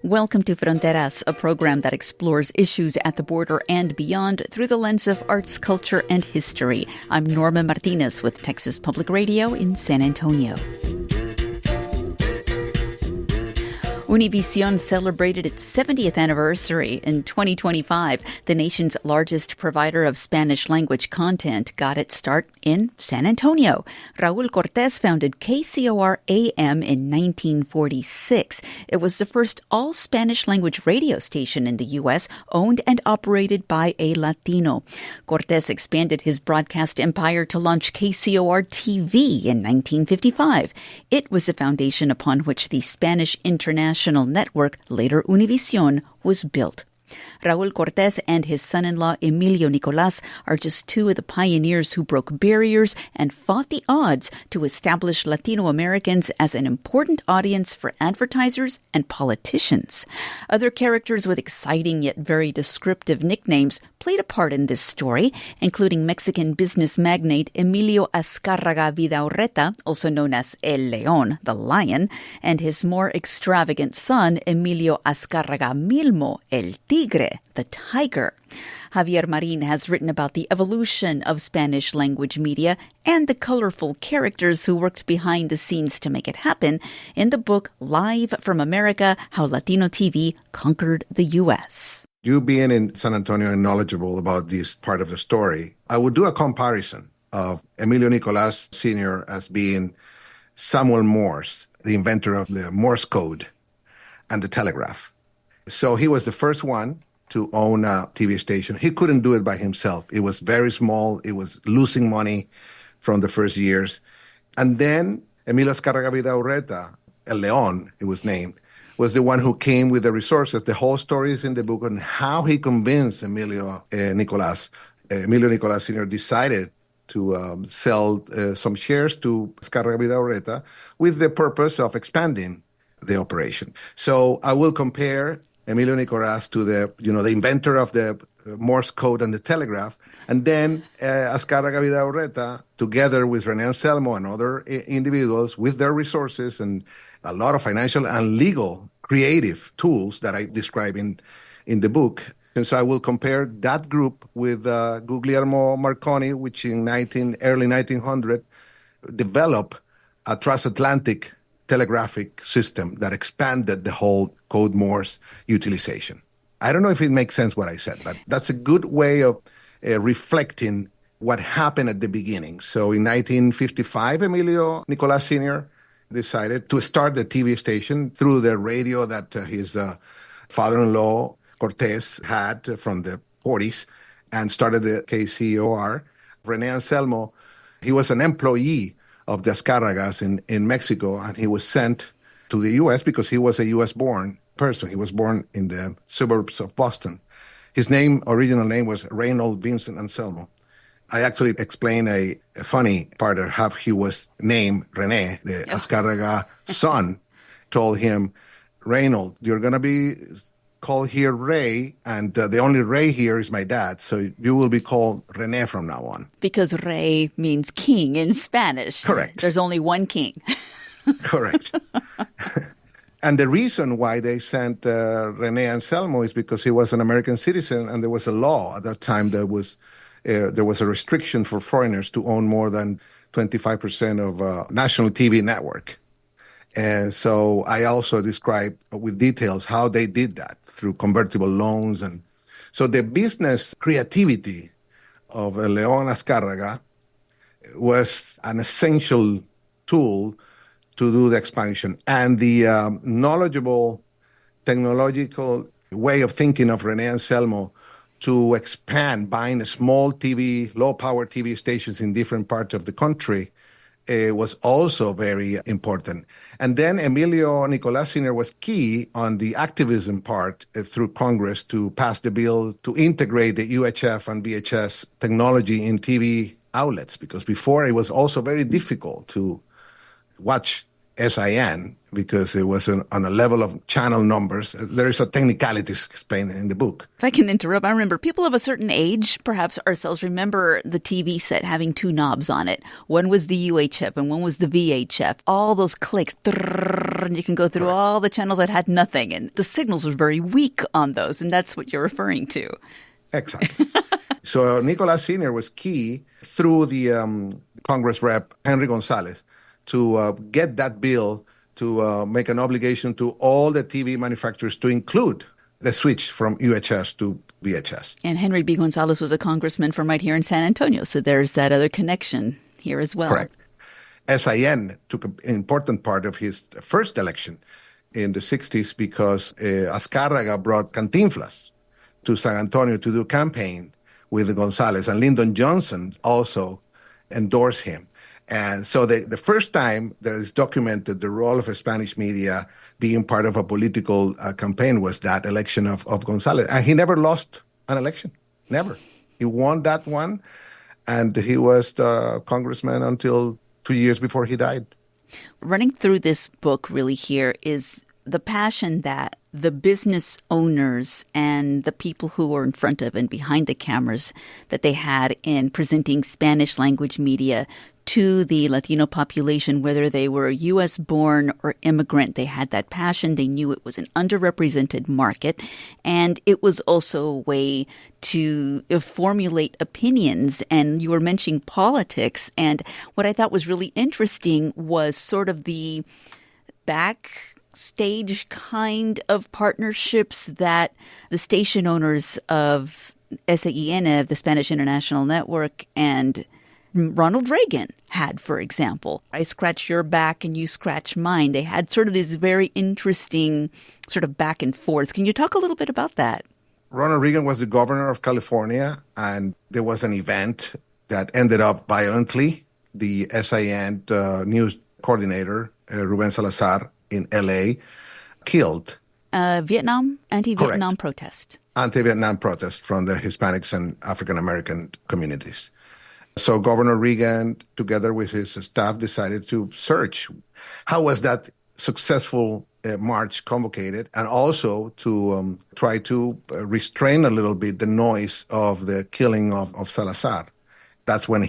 Welcome to Fronteras, a program that explores issues at the border and beyond through the lens of arts, culture, and history. I'm Norma Martinez with Texas Public Radio in San Antonio. Univision celebrated its 70th anniversary in 2025. The nation's largest provider of Spanish-language content got its start in San Antonio. Raul Cortez founded KCOR-AM in 1946. It was the first all-Spanish-language radio station in the U.S., owned and operated by a Latino. Cortez expanded his broadcast empire to launch KCOR-TV in 1955. It was the foundation upon which the Spanish International Network, later Univision, was built. Raul Cortez and his son-in-law Emilio Nicolas are just two of the pioneers who broke barriers and fought the odds to establish Latino Americans as an important audience for advertisers and politicians. Other characters with exciting yet very descriptive nicknames played a part in this story, including Mexican business magnate Emilio Azcárraga Vidaurreta, also known as El León, the lion, and his more extravagant son Emilio Azcárraga Milmo, El Tigre, the tiger. Javier Marin has written about the evolution of Spanish-language media and the colorful characters who worked behind the scenes to make it happen in the book Live from America, How Latino TV Conquered the U.S. You being in San Antonio and knowledgeable about this part of the story, I would do a comparison of Emilio Nicolas Sr. as being Samuel Morse, the inventor of the Morse code and the telegraph. So he was the first one to own a TV station. He couldn't do it by himself. It was very small. It was losing money from the first years. And then Emilio Azcárraga Vidaurreta, El León, it was named, was the one who came with the resources. The whole story is in the book on how he convinced Emilio Nicolas. Emilio Nicolas Sr. decided to sell some shares to Azcárraga Vidaurreta with the purpose of expanding the operation. So I will compare Emilio Nicolas to the inventor of the Morse code and the telegraph, and then Azcárraga Vidaurreta, together with René Anselmo and other individuals with their resources and a lot of financial and legal creative tools that I describe in the book. And so I will compare that group with Guglielmo Marconi, which in early 1900 developed a transatlantic telegraphic system that expanded the whole Code Morse utilization. I don't know if it makes sense what I said, but that's a good way of reflecting what happened at the beginning. So in 1955, Emilio Nicolas Sr. decided to start the TV station through the radio that his father-in-law Cortez had from the 40s and started the KCOR. René Anselmo, he was an employee of the Azcárragas in Mexico, and he was sent to the U.S. because he was a U.S.-born person. He was born in the suburbs of Boston. His original name was Reynold Vincent Anselmo. I actually explain a funny part of how he was named René. The Azcárraga son told him, Reynold, you're going to be called here Ray, and the only Ray here is my dad, so you will be called René from now on. Because Rey means king in Spanish. Correct. There's only one king. Correct. And the reason why they sent René Anselmo is because he was an American citizen, and there was a law at that time that was there was a restriction for foreigners to own more than 25% of a national TV network. And so I also describe with details how they did that through convertible loans. And so the business creativity of León Azcárraga was an essential tool to do the expansion. And the knowledgeable technological way of thinking of René Anselmo to expand, buying small TV, low-power TV stations in different parts of the country was also very important. And then Emilio Nicolas Sr. was key on the activism part through Congress to pass the bill to integrate the UHF and VHS technology in TV outlets, because before it was also very difficult to watch SIN because it was on a level of channel numbers. There is a technicalities explained in the book. If I can interrupt, I remember people of a certain age, perhaps ourselves, remember the TV set having two knobs on it. One was the UHF and one was the VHF. All those clicks, and you can go through all the channels that had nothing. And the signals were very weak on those, and that's what you're referring to. Exactly. So Nicolas Sr. was key through the Congress rep, Henry Gonzalez, to get that bill to make an obligation to all the TV manufacturers to include the switch from UHS to VHS. And Henry B. Gonzalez was a congressman from right here in San Antonio, so there's that other connection here as well. Correct. SIN took an important part of his first election in the 60s because Azcárraga brought Cantinflas to San Antonio to do campaign with Gonzalez, and Lyndon Johnson also endorsed him. And so the first time that is documented the role of Spanish media being part of a political campaign was that election of Gonzalez. And he never lost an election, never. He won that one, and he was the congressman until 2 years before he died. Running through this book really here is the passion that the business owners and the people who were in front of and behind the cameras that they had in presenting Spanish language media to the Latino population, whether they were U.S. born or immigrant. They had that passion. They knew it was an underrepresented market. And it was also a way to formulate opinions. And you were mentioning politics. And what I thought was really interesting was sort of the backstage kind of partnerships that the station owners of SAIN, of the Spanish International Network, and Ronald Reagan had, for example. I scratch your back and you scratch mine. They had sort of this very interesting sort of back and forth. Can you talk a little bit about that? Ronald Reagan was the governor of California, and there was an event that ended up violently. The SIN news coordinator, Ruben Salazar, in L.A., killed. Anti-Vietnam protest. Anti-Vietnam protest from the Hispanics and African-American communities. So Governor Reagan, together with his staff, decided to search how was that successful march convocated, and also to try to restrain a little bit the noise of the killing of Salazar. That's when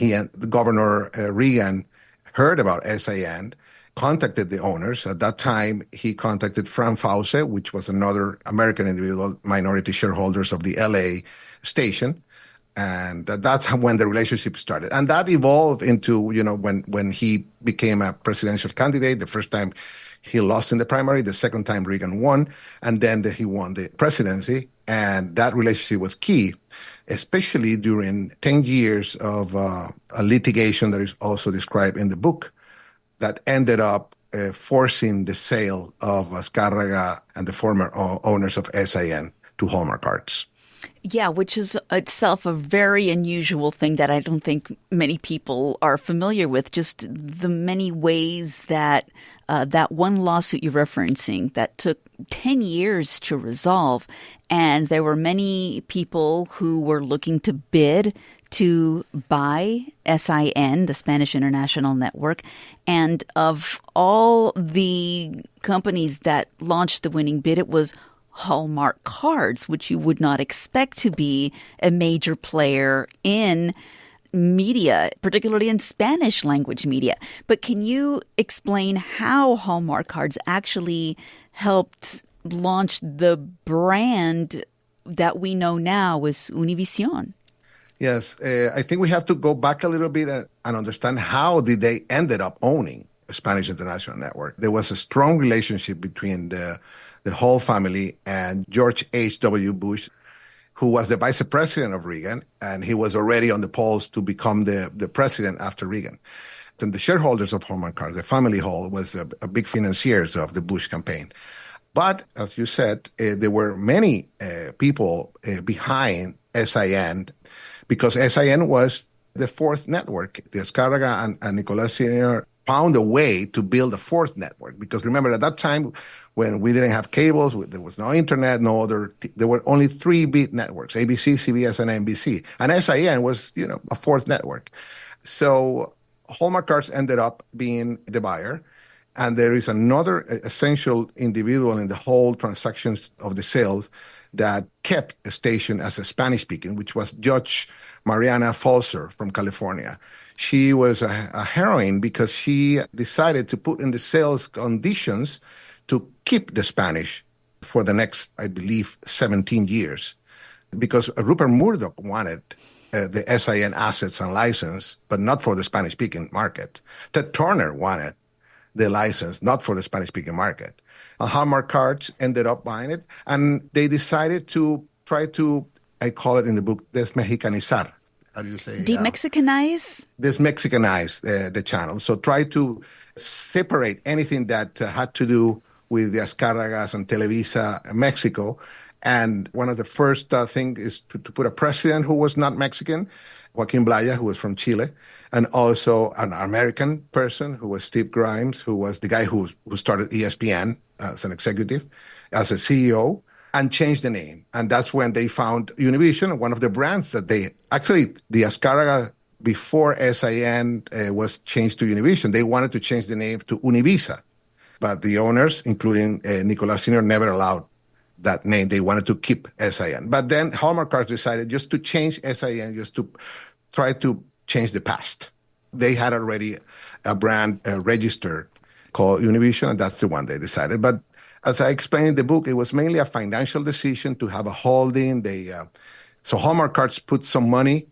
Governor Reagan heard about SIN, contacted the owners. At that time, he contacted Fran Fauce, which was another American individual, minority shareholders of the LA station. And that's when the relationship started. And that evolved into, when he became a presidential candidate. The first time he lost in the primary, the second time Reagan won, and then he won the presidency. And that relationship was key, especially during 10 years of a litigation that is also described in the book that ended up forcing the sale of Azcárraga and the former owners of SIN to Hallmark Cards. Yeah, which is itself a very unusual thing that I don't think many people are familiar with. Just the many ways that that one lawsuit you're referencing that took 10 years to resolve. And there were many people who were looking to bid to buy SIN, the Spanish International Network. And of all the companies that launched the winning bid, it was Hallmark Cards, which you would not expect to be a major player in media, particularly in Spanish language media. But can you explain how Hallmark Cards actually helped launch the brand that we know now as Univision? Yes, I think we have to go back a little bit and understand how did they ended up owning the Spanish International Network. There was a strong relationship between the whole family and George H.W. Bush, who was the vice president of Reagan, and he was already on the polls to become the president after Reagan. And the shareholders of Hallmark Cards, the family hall, was a big financiers of the Bush campaign. But, as you said, there were many people behind SIN, because SIN was the fourth network. The Azcárraga and Nicolas Sr. found a way to build a fourth network. Because remember, at that time, when we didn't have cables, there was no internet, no other, there were only three big networks, ABC, CBS, and NBC. And SIN was, a fourth network. So Hallmark Cards ended up being the buyer. And there is another essential individual in the whole transactions of the sales that kept a station as a Spanish-speaking, which was Judge Mariana Falser from California. She was a heroine because she decided to put in the sales conditions to keep the Spanish for the next, I believe, 17 years. Because Rupert Murdoch wanted the SIN assets and license, but not for the Spanish-speaking market. Ted Turner wanted the license, not for the Spanish-speaking market. Hallmark Cards ended up buying it, and they decided to try to, I call it in the book, desmexicanizar. How do you say? De-Mexicanize? Desmexicanize the channel. So try to separate anything that had to do with the Azcárragas and Televisa Mexico. And one of the first things is to put a president who was not Mexican, Joaquin Blaya, who was from Chile, and also an American person who was Steve Grimes, who was the guy who started ESPN as an executive, as a CEO, and changed the name. And that's when they found Univision, one of the brands that the Azcárraga before SIN was changed to Univision. They wanted to change the name to Univisa. But the owners, including Nicolás Sr., never allowed that name. They wanted to keep SIN. But then Hallmark Cards decided just to change SIN, just to try to change the past. They had already a brand registered called Univision, and that's the one they decided. But as I explained in the book, it was mainly a financial decision to have a holding. So Hallmark Cards put some money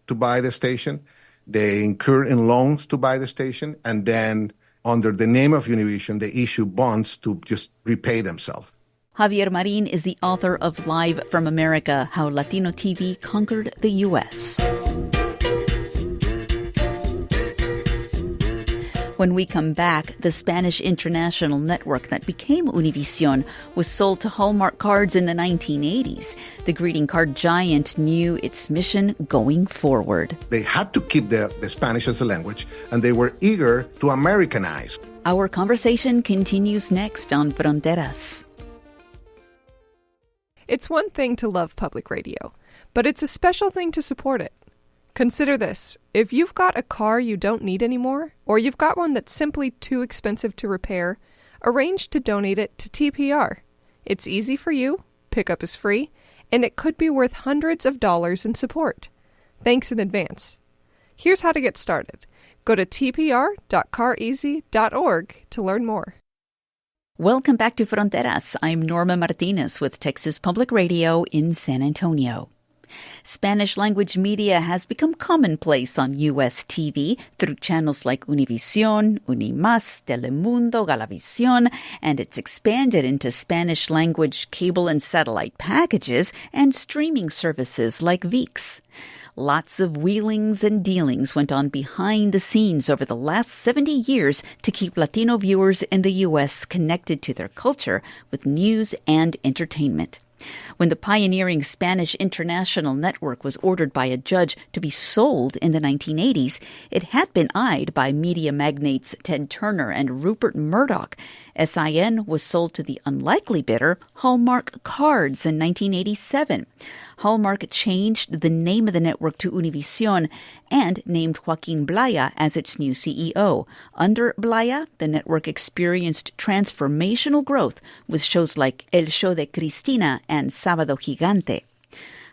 to buy the station. They incurred in loans to buy the station. And then under the name of Univision, they issue bonds to just repay themselves. Javier Marin is the author of Live from America, How Latino TV Conquered the U.S. When we come back, the Spanish international network that became Univision was sold to Hallmark Cards in the 1980s. The greeting card giant knew its mission going forward. They had to keep the Spanish as a language, and they were eager to Americanize. Our conversation continues next on Fronteras. It's one thing to love public radio, but it's a special thing to support it. Consider this. If you've got a car you don't need anymore, or you've got one that's simply too expensive to repair, arrange to donate it to TPR. It's easy for you, pickup is free, and it could be worth hundreds of dollars in support. Thanks in advance. Here's how to get started. Go to tpr.careasy.org to learn more. Welcome back to Fronteras. I'm Norma Martinez with Texas Public Radio in San Antonio. Spanish language media has become commonplace on U.S. TV through channels like Univision, Unimás, Telemundo, Galavisión, and it's expanded into Spanish language cable and satellite packages and streaming services like ViX. Lots of wheelings and dealings went on behind the scenes over the last 70 years to keep Latino viewers in the U.S. connected to their culture with news and entertainment. When the pioneering Spanish International Network was ordered by a judge to be sold in the 1980s, it had been eyed by media magnates Ted Turner and Rupert Murdoch. SIN was sold to the unlikely bidder Hallmark Cards in 1987. Hallmark changed the name of the network to Univision and named Joaquin Blaya as its new CEO. Under Blaya, the network experienced transformational growth with shows like El Show de Cristina and Sábado Gigante.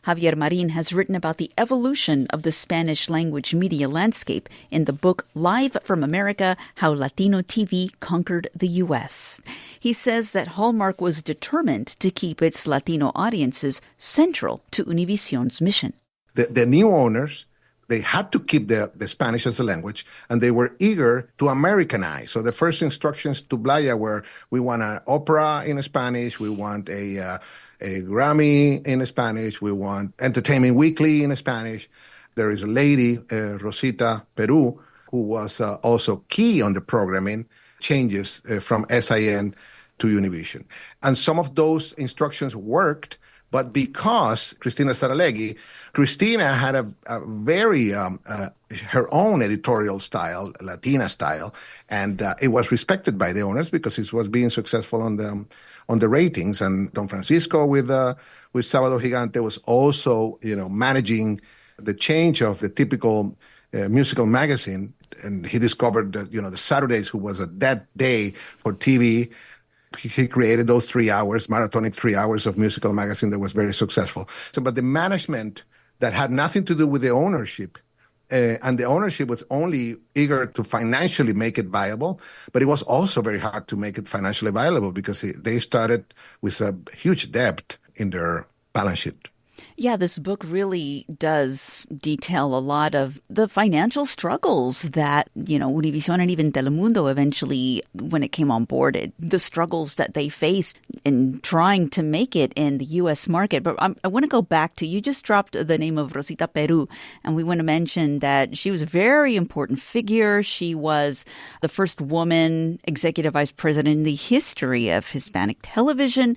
Javier Marin has written about the evolution of the Spanish language media landscape in the book Live from America, How Latino TV Conquered the U.S. He says that Hallmark was determined to keep its Latino audiences central to Univision's mission. The new owners, they had to keep the Spanish as a language, and they were eager to Americanize. So the first instructions to Blaya were, we want an opera in Spanish, we want a Grammy in Spanish, we want Entertainment Weekly in Spanish. There is a lady, Rosita Peru, who was also key on the programming changes from SIN to Univision. And some of those instructions worked, but because Cristina Saralegui had a very, her own editorial style, Latina style, and it was respected by the owners because it was being successful on the ratings. And Don Francisco with Sábado Gigante was also, managing the change of the typical musical magazine and he discovered that, the Saturdays, who was a dead day for TV. He created those 3 hours, marathonic 3 hours of musical magazine that was very successful. So, but the management that had nothing to do with the ownership, and the ownership was only eager to financially make it viable, but it was also very hard to make it financially viable because they started with a huge debt in their balance sheet. Yeah, this book really does detail a lot of the financial struggles that, Univision and even Telemundo eventually, when it came on board, the struggles that they faced in trying to make it in the U.S. market. But I want to go back to, you just dropped the name of Rosita Peru, and we want to mention that she was a very important figure. She was the first woman executive vice president in the history of Hispanic television.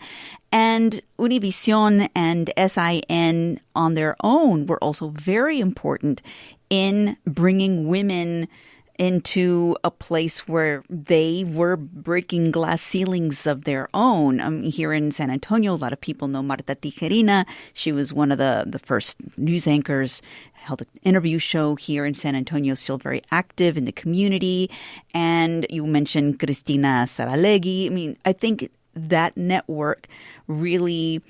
And Univision and SIN on their own were also very important in bringing women into a place where they were breaking glass ceilings of their own. Here in San Antonio, a lot of people know Marta Tijerina. She was one of the first news anchors, held an interview show here in San Antonio, still very active in the community. And you mentioned Cristina Saralegui. I think that network really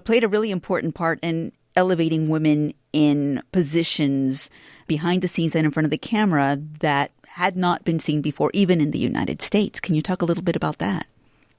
played a really important part in elevating women in positions behind the scenes and in front of the camera that had not been seen before, even in the United States. Can you talk a little bit about that?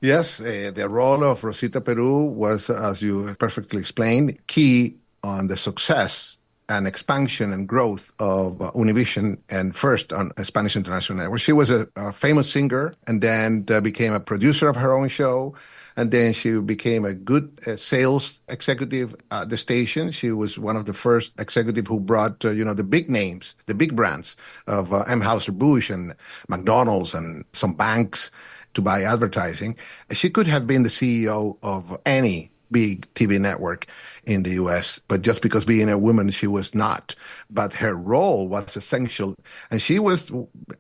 Yes, the role of Rosita Peru was, as you perfectly explained, key on the success and expansion and growth of Univision, and first on Spanish International Network. She was a famous singer, and then became a producer of her own show, and then she became a good sales executive at the station. She was one of the first executives who brought, the big names, the big brands of Anheuser-Busch and McDonald's and some banks to buy advertising. She could have been the CEO of any big TV network in the U.S., but just because being a woman, she was not. But her role was essential. And she was,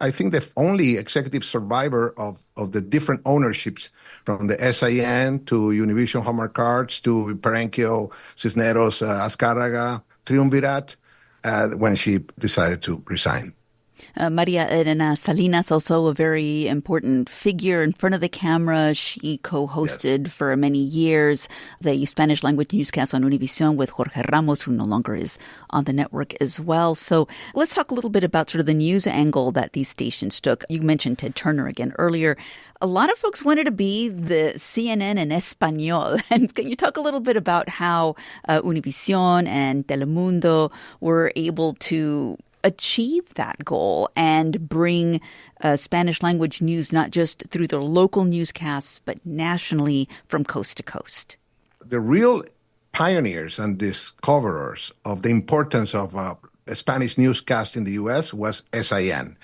I think, the only executive survivor of the different ownerships, from the SIN to Univision Hallmark Cards to Perenchio, Cisneros, Azcárraga, Triunvirat, when she decided to resign. Maria Elena Salinas, also a very important figure in front of the camera. She co-hosted for many years the Spanish language newscast on Univision with Jorge Ramos, who no longer is on the network as well. So let's talk a little bit about sort of the news angle that these stations took. You mentioned Ted Turner again earlier. A lot of folks wanted to be the CNN in Espanol. And can you talk a little bit about how Univision and Telemundo were able to achieve that goal and bring Spanish language news not just through their local newscasts, but nationally from coast to coast? The real pioneers and discoverers of the importance of a Spanish newscast in the U.S. was SIN.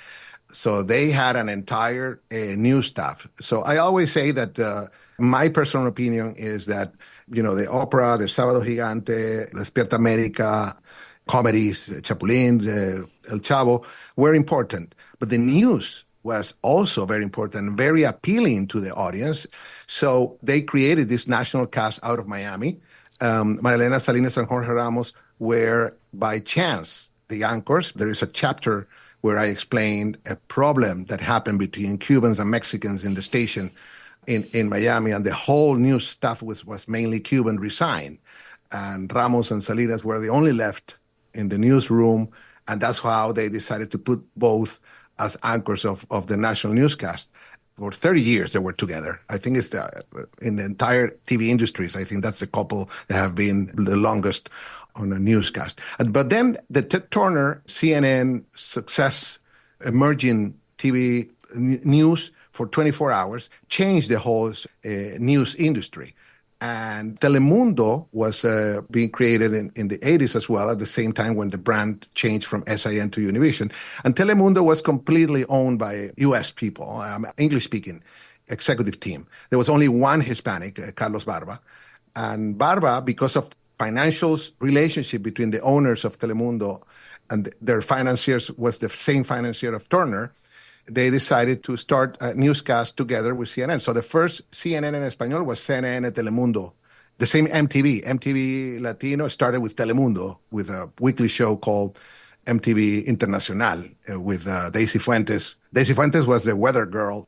So they had an entire news staff. So I always say that my personal opinion is that, the Oprah, the Sábado Gigante, Despierta América, comedies, Chapulín, El Chavo, were important. But the news was also very important, very appealing to the audience. So they created this national cast out of Miami. Maria Elena Salinas and Jorge Ramos were, by chance, the anchors. There is a chapter where I explained a problem that happened between Cubans and Mexicans in the station in Miami, and the whole news staff was mainly Cuban, resigned. And Ramos and Salinas were the only left in the newsroom, and that's how they decided to put both as anchors of the national newscast. For 30 years, they were together. I think it's in the entire TV industries, I think that's the couple that have been the longest on a newscast. But then the Ted Turner, CNN success, emerging TV news for 24 hours changed the whole news industry. And Telemundo was being created in the 80s as well, at the same time when the brand changed from SIN to Univision. And Telemundo was completely owned by U.S. people, English-speaking executive team. There was only one Hispanic, Carlos Barba. And Barba, because of financial relationship between the owners of Telemundo and their financiers was the same financier of Turner, they decided to start a newscast together with CNN. So the first CNN en Español was CNN Telemundo. The same MTV Latino started with Telemundo, with a weekly show called MTV Internacional with Daisy Fuentes. Daisy Fuentes was the weather girl,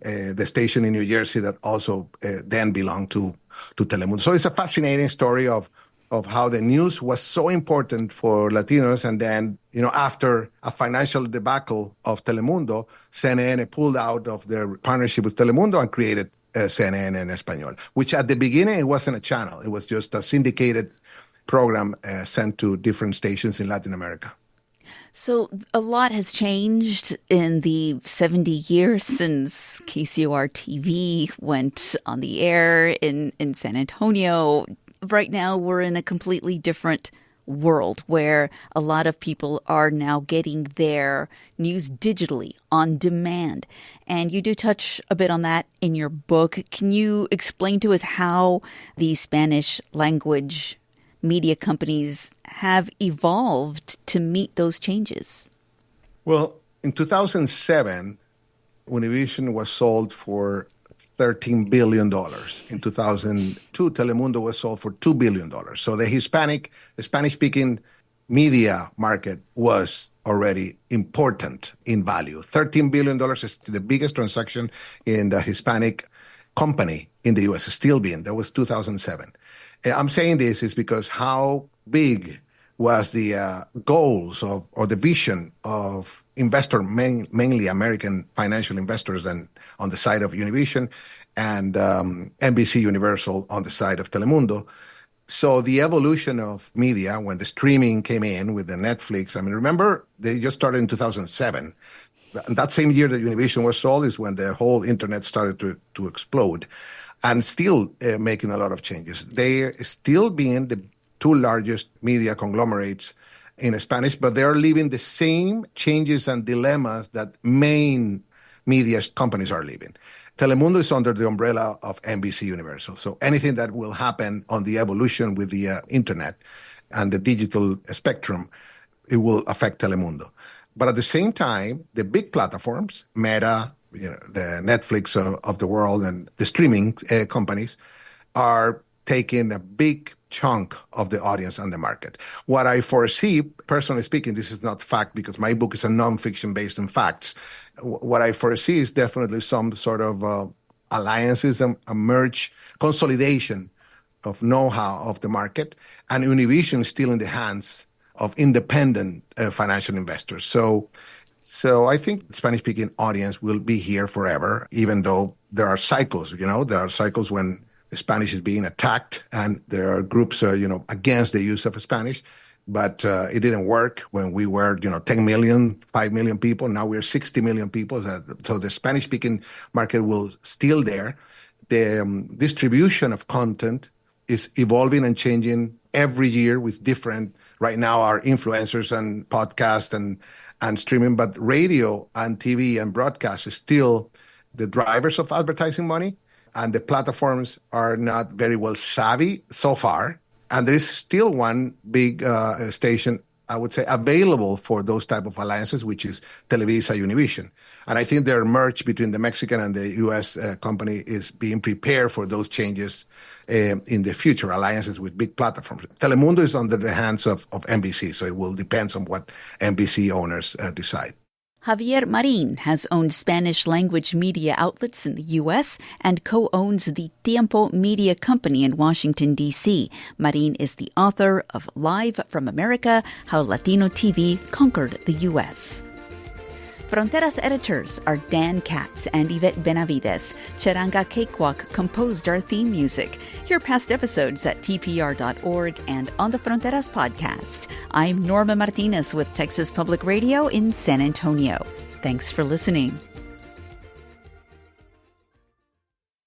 the station in New Jersey that also then belonged to Telemundo. So it's a fascinating story of how the news was so important for Latinos. And then, after a financial debacle of Telemundo, CNN pulled out of their partnership with Telemundo and created CNN en Español, which at the beginning, it wasn't a channel. It was just a syndicated program sent to different stations in Latin America. So a lot has changed in the 70 years since KCOR TV went on the air in San Antonio. Right now, we're in a completely different world where a lot of people are now getting their news digitally on demand. And you do touch a bit on that in your book. Can you explain to us how the Spanish language media companies have evolved to meet those changes? Well, in 2007, Univision was sold for $13 billion. In 2002, Telemundo was sold for $2 billion. So the Spanish-speaking media market was already important in value. $13 billion is the biggest transaction in the Hispanic company in the U.S. Still being. That was 2007. I'm saying this is because how big was the goals or the vision of mainly American financial investors than on the side of Univision and NBC Universal on the side of Telemundo. So the evolution of media, when the streaming came in with the Netflix, remember, they just started in 2007. That same year that Univision was sold is when the whole internet started to explode and still making a lot of changes. They still being the two largest media conglomerates in Spanish, but they are leaving the same changes and dilemmas that main media companies are leaving. Telemundo is under the umbrella of NBC Universal. So anything that will happen on the evolution with the internet and the digital spectrum, it will affect Telemundo. But at the same time, the big platforms, Meta, the Netflix of the world and the streaming companies are taking a big chunk of the audience and the market. What I foresee, personally speaking, this is not fact because my book is a nonfiction based on facts. What I foresee is definitely some sort of alliances, a merge, consolidation of know-how of the market, and Univision is still in the hands of independent financial investors. So I think the Spanish-speaking audience will be here forever, even though there are cycles, there are cycles when Spanish is being attacked and there are groups, against the use of Spanish. But it didn't work when we were, 10 million, 5 million people. Now we're 60 million people. So the Spanish-speaking market will still there. The distribution of content is evolving and changing every year with different, right now are influencers and podcasts and streaming, but radio and TV and broadcast is still the drivers of advertising money. And the platforms are not very well savvy so far. And there is still one big station, I would say, available for those type of alliances, which is Televisa Univision. And I think their merge between the Mexican and the U.S. company is being prepared for those changes in the future, alliances with big platforms. Telemundo is under the hands of NBC, so it will depend on what NBC owners decide. Javier Marin has owned Spanish-language media outlets in the U.S. and co-owns the Tiempo Media Company in Washington, D.C. Marin is the author of Live from America, How Latino TV Conquered the U.S. Fronteras editors are Dan Katz and Yvette Benavides. Charanga Cakewalk composed our theme music. Hear past episodes at tpr.org and on the Fronteras podcast. I'm Norma Martinez with Texas Public Radio in San Antonio. Thanks for listening.